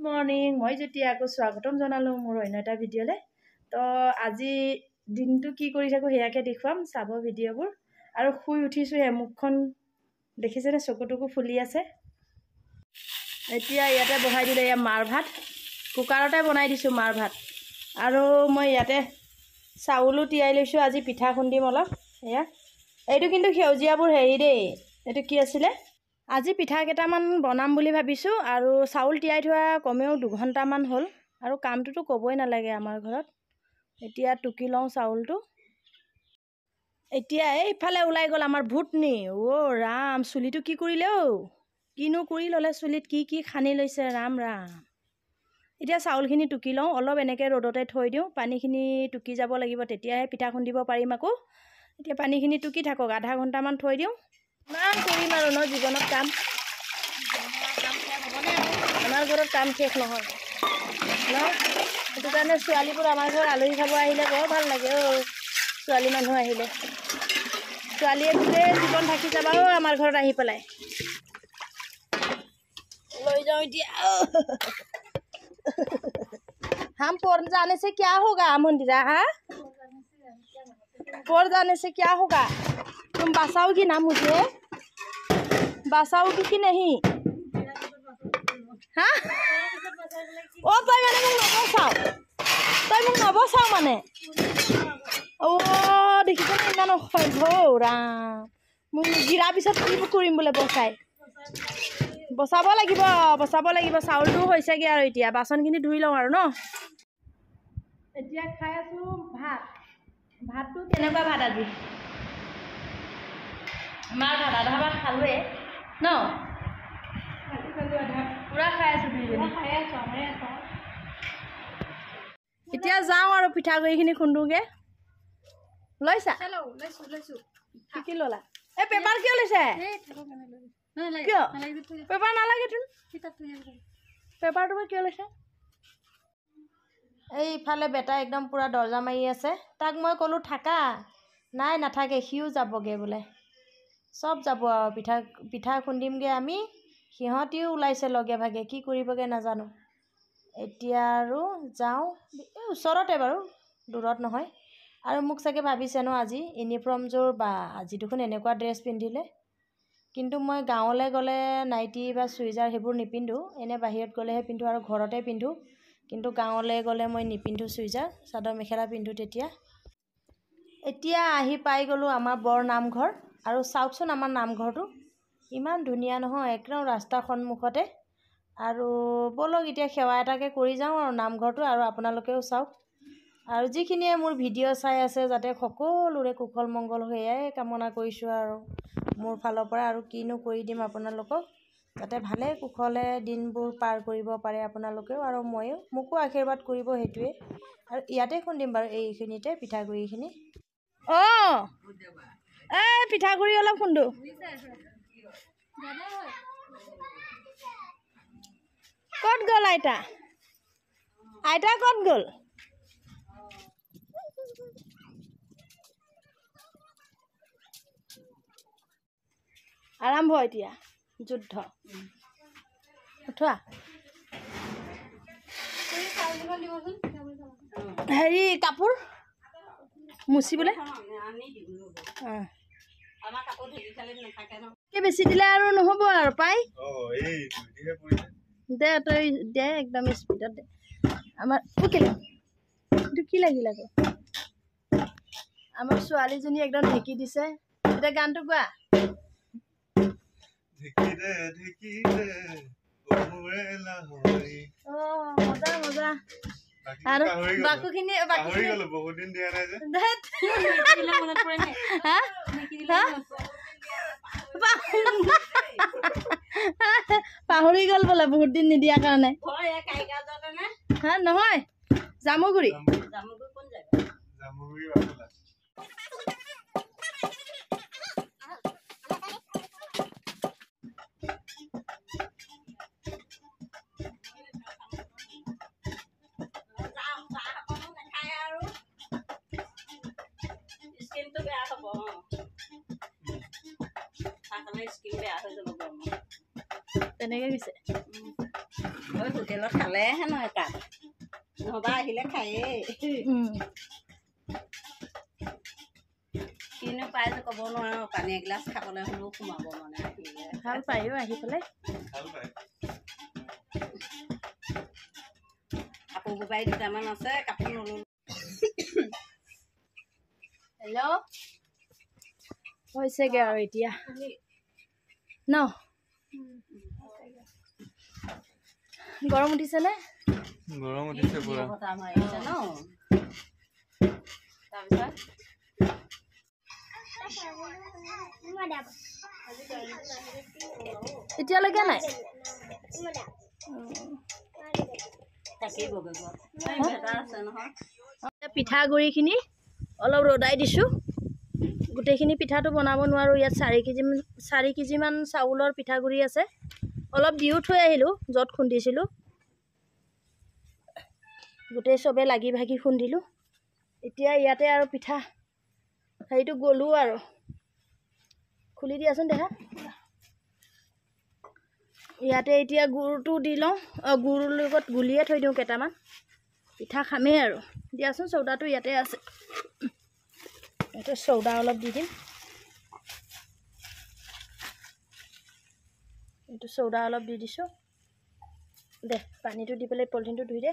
Morning মই যেতিয়া আকৌ স্বাগতম জনালোঁ মোৰ অন্য এটা ভিডিঅ'লৈ। তো আজি দিনটো কি কৰি থাকোঁ সেয়াকে দেখুৱাম, চাব ভিডিঅ'বোৰ। আৰু শুই উঠিছোঁহে, মুখখন দেখিছেনে চকুটুকু ফুলি আছে। এতিয়া ইয়াতে বহাই দিলোঁ এয়া মাৰ ভাত, কুকাৰতে বনাই দিছোঁ মাৰ ভাত। আৰু মই ইয়াতে চাউলো তিয়াই লৈছোঁ, আজি পিঠা খুন্দিম অলপ। এয়া এইটো কিন্তু সেউজীয়াবোৰ হেৰি দেই, এইটো কি আছিলে, আজি পিঠা কেইটামান বনাম বুলি ভাবিছোঁ। আৰু চাউল তিয়াই থোৱা কমেও 2 ঘণ্টামান হ'ল। আৰু কামটোতো ক'বই নালাগে আমাৰ ঘৰত। এতিয়া টুকি লওঁ চাউলটো। এতিয়া এইফালে ওলাই গ'ল আমাৰ ভূতনি। অ' ৰাম, চুলিটো কি কৰিলে অ', কিনো কৰি ল'লে চুলিত, কি সানি লৈছে, ৰাম ৰাম। এতিয়া চাউলখিনি টুকি লওঁ, অলপ এনেকৈ ৰ'দতে থৈ দিওঁ, পানীখিনি টুকি যাব লাগিব, তেতিয়াহে পিঠা খুন্দিব পাৰিম আকৌ। এতিয়া পানীখিনি টুকি থাকক, আধা ঘণ্টামান থৈ দিওঁ। ইমান কৰিম আৰু ন জীৱনত কাম, আমাৰ ঘৰত কাম শেষ নহয় ন। সেইটো কাৰণে ছোৱালীবোৰ আমাৰ ঘৰত আলহী খাব আহিলে বৰ ভাল লাগে অ'। ছোৱালী মানুহ আহিলে, ছোৱালীয়ে গোটেই জীৱন থাকি যাবা অ' আমাৰ ঘৰত আহি পেলাই। লৈ जाओ এতিয়া। हम पढ़ जाने से क्या होगा मंदिरा, हाँ पढ़ जाने से क्या होगा, तुम बसाओगी ना मुझे, बसाओगी कि नहीं, हाँ ओ तई माने मुक नबसाओ, तई मुक नबसाओ माने ओ देखिছ ना इमान असभ्य राम, मुक गिरा पिছত কি কৰিম বোলে বসাই। বসাব লাগিব, চাউলটো হৈছেগে আৰু এতিয়া বাচনখিনি ধুই লওঁ আৰু ন। এতিয়া খাই আছোঁ ভাত। ভাতটো কেনেকুৱা ভাত আজি, আমাৰ ভাত আধা ভাত খালোৱে ন, পুৰা খাই আছোঁ দুইজনী। এতিয়া যাওঁ আৰু পিঠাগুড়িখিনি খুন্দোগে। লৈছা কি ল'লা, এই পেপাৰ কিয় লৈছে, কিয় পেপাৰ নালাগে, পেপাৰটো কিয় লৈছে। এইফালে বেটা একদম পুৰা দৰ্জা মাৰি আছে, তাক মই ক'লোঁ থাকা, নাই নাথাকে, সিও যাবগৈ বোলে, চব যাব আৰু পিঠা খুন্দিমগৈ আমি, সিহঁতিও ওলাইছে লগে ভাগে, কি কৰিবগৈ নাজানো। এতিয়া আৰু যাওঁ, এই ওচৰতে বাৰু, দূৰত নহয়। আৰু মোক চাগে ভাবিছে ন আজি ইউনিফৰ্মযোৰ, বা আজি দেখোন এনেকুৱা ড্ৰেছ পিন্ধিলে। কিন্তু মই গাঁৱলৈ গ'লে নাইটি বা চুইজাৰ সেইবোৰ নিপিন্ধোঁ, এনেই বাহিৰত গ'লেহে পিন্ধোঁ আৰু ঘৰতে পিন্ধোঁ। কিন্তু গাঁৱলৈ গ'লে মই নিপিন্ধোঁ চুইজাৰ, চাদৰ মেখেলা পিন্ধোঁ তেতিয়া। এতিয়া আহি পাই গ'লোঁ আমাৰ বৰ নামঘৰ। আৰু চাওকচোন আমাৰ নামঘৰটো ইমান ধুনীয়া নহয়, একদম ৰাস্তাৰ সন্মুখতে। আৰু ব'লক এতিয়া সেৱা এটাকে কৰি যাওঁ আৰু নামঘৰটো, আৰু আপোনালোকেও চাওক। আৰু যিখিনিয়ে মোৰ ভিডিঅ' চাই আছে যাতে সকলোৰে কুশল মংগল সেয়াই কামনা কৰিছোঁ আৰু মোৰ ফালৰ পৰা। আৰু কিনো কৰি দিম আপোনালোকক, যাতে ভালে কুশলে দিনবোৰ পাৰ কৰিব পাৰে আপোনালোকেও আৰু ময়ো, মোকো আশীৰ্বাদ কৰিব, সেইটোৱে। আৰু ইয়াতে খুন্দিম বাৰু এইখিনিতে পিঠাগুড়িখিনি। অঁ এই পিঠাগুড়ি অলপ খুন্দো। ক'ত গ'ল আইতা, আইতা ক'ত গ'ল। আৰম্ভ এতিয়া যুদ্ধ, উঠোৱা। হেৰি কাপোৰ মুচিবলৈ বেছি দিলে আৰু নহ'ব আৰু পাই দে, তই দে একদম স্পীডত দে। আমাৰ এইটো কি লাগিল আকৌ, আমাৰ ছোৱালীজনী একদম ঢেকি দিছে। এতিয়া গানটো গোৱা। মজা মজা। আৰু বাকুখিনি বহুত দিন দিয়া নাই যে, পাহৰি গ'ল বোলে বহুত দিন নিদিয়াৰ কাৰণে। হা নহয়, জামুগুৰি। তেনেকৈ গৈছে হোটেলত খালে হেনো একাপ নহবা আহিলে খায়েই কিনো পাইছো ক'ব নোৱাৰো পানী এগিলাচ খাবলৈ হ'লেও সোমাব মানে আহিলে ভাল পায়ো আহি পেলাই কাপোৰ বোবাই দুটামান আছে কাপোৰ নল'লো হেল্ল' হৈছেগৈ আৰু এতিয়া ন গৰম উঠিছেনে গৰম উঠিছে পুৰা বতাহ মাৰিছে ন তাৰপিছত এতিয়ালৈকে নাই থাকিবগৈ আছে নহয় পিঠাগুড়িখিনি অলপ ৰ'দাই দিছোঁ গোটেইখিনি পিঠাটো বনাব নোৱাৰোঁ ইয়াত 4 কেজিমান চাউলৰ পিঠাগুড়ি আছে অলপ দিও থৈ আহিলোঁ য'ত খুন্দিছিলোঁ গোটেই চবে লাগি ভাগি খুন্দিলোঁ এতিয়া ইয়াতে আৰু পিঠা হেৰিটো গ'লোঁ আৰু খুলি দিয়াচোন দেখা ইয়াতে এতিয়া গুড়টো দি লওঁ গুড়ৰ লগত গুলিয়ে থৈ দিওঁ কেইটামান পিঠা খামেই আৰু দিয়াচোন চৌদাটো ইয়াতে আছে ইয়াতে চৌদা অলপ দি দিম এইটো চৌদা অলপ দি দিছোঁ দে পানীটো দি পেলাই পলিথিনটো ধুই দে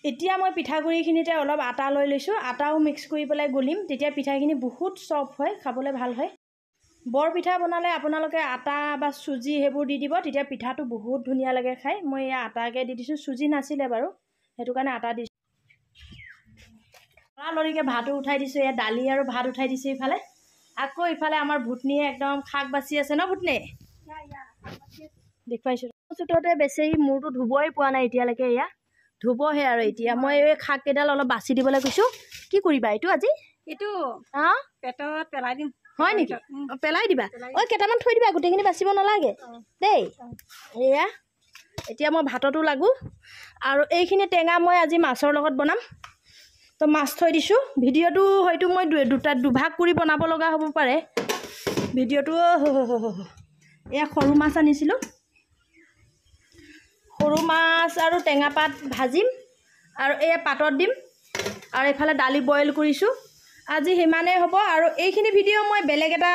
এতিয়া মই পিঠাগুড়িখিনিতে অলপ আটা লৈ লৈছোঁ আটাও মিক্স কৰি পেলাই গুলিম তেতিয়া পিঠাখিনি বহুত চফ্ট হয় খাবলৈ ভাল হয় বৰ পিঠা বনালে আপোনালোকে আটা বা চুজি সেইবোৰ দি দিব তেতিয়া পিঠাটো বহুত ধুনীয়া লাগে খাই মই এয়া আটাকে দি দিছোঁ চুজি নাছিলে বাৰু সেইটো কাৰণে আটা দিছোঁ লৰালৰিকৈ ভাতো উঠাই দিছোঁ এয়া দালি আৰু ভাত উঠাই দিছোঁ ইফালে আকৌ ইফালে আমাৰ ভুটনিয়ে একদম শাক বাচি আছে ন ভুটনি দেখুৱাইছোঁ চোততে বেছি মূৰটো ধুবই পোৱা নাই এতিয়ালৈকে এয়া ধুবহে আৰু এতিয়া মই এই শাককেইডাল অলপ বাচি দিবলৈ কৈছোঁ কি কৰিবা এইটো আজি এইটো অঁ পেটত পেলাই দিম হয় নেকি পেলাই দিবা ঐ কেইটামান থৈ দিবা গোটেইখিনি বাচিব নালাগে দেই এয়া এতিয়া মই ভাততো লাগোঁ আৰু এইখিনি টেঙা মই আজি মাছৰ লগত বনাম তো মাছ থৈ দিছোঁ ভিডিঅ'টো হয়তো মই দুভাগ কৰি বনাব লগা হ'ব পাৰে ভিডিঅ'টো এয়া সৰু মাছ আনিছিলোঁ সৰু মাছ আৰু টেঙা পাত ভাজিম আৰু এয়া পাতত দিম আৰু এইফালে দালি বইল কৰিছোঁ আজি সিমানেই হ'ব আৰু এইখিনি ভিডিঅ' মই বেলেগ এটা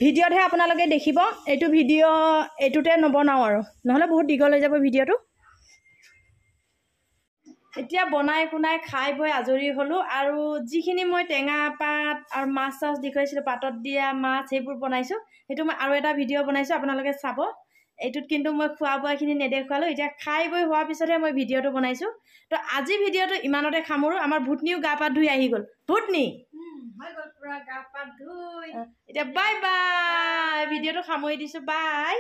ভিডিঅ'তহে আপোনালোকে দেখিব এইটো ভিডিঅ' এইটোতে নবনাওঁ আৰু নহ'লে বহুত দীঘল হৈ যাব ভিডিঅ'টো এতিয়া বনাই কুনাই খাই বৈ আজৰি হ'লোঁ আৰু যিখিনি মই টেঙা পাত আৰু মাছ চাছ দেখুৱাইছিলোঁ পাতত দিয়া মাছ সেইবোৰ বনাইছোঁ সেইটো মই আৰু এটা ভিডিঅ' বনাইছোঁ আপোনালোকে চাব এইটোত কিন্তু মই খোৱা বোৱাখিনি নেদেখুৱালোঁ এতিয়া খাই বৈ হোৱাৰ পিছতহে মই ভিডিঅ'টো বনাইছোঁ তো আজি ভিডিঅ'টো ইমানতে সামৰোঁ আমাৰ ভুটনিও গা পা ধুই আহি গ'ল ভুটনি হৈ গ'ল পুৰা গা পা ধুই এতিয়া বাই বাই ভিডিঅ'টো সামৰি দিছোঁ বাই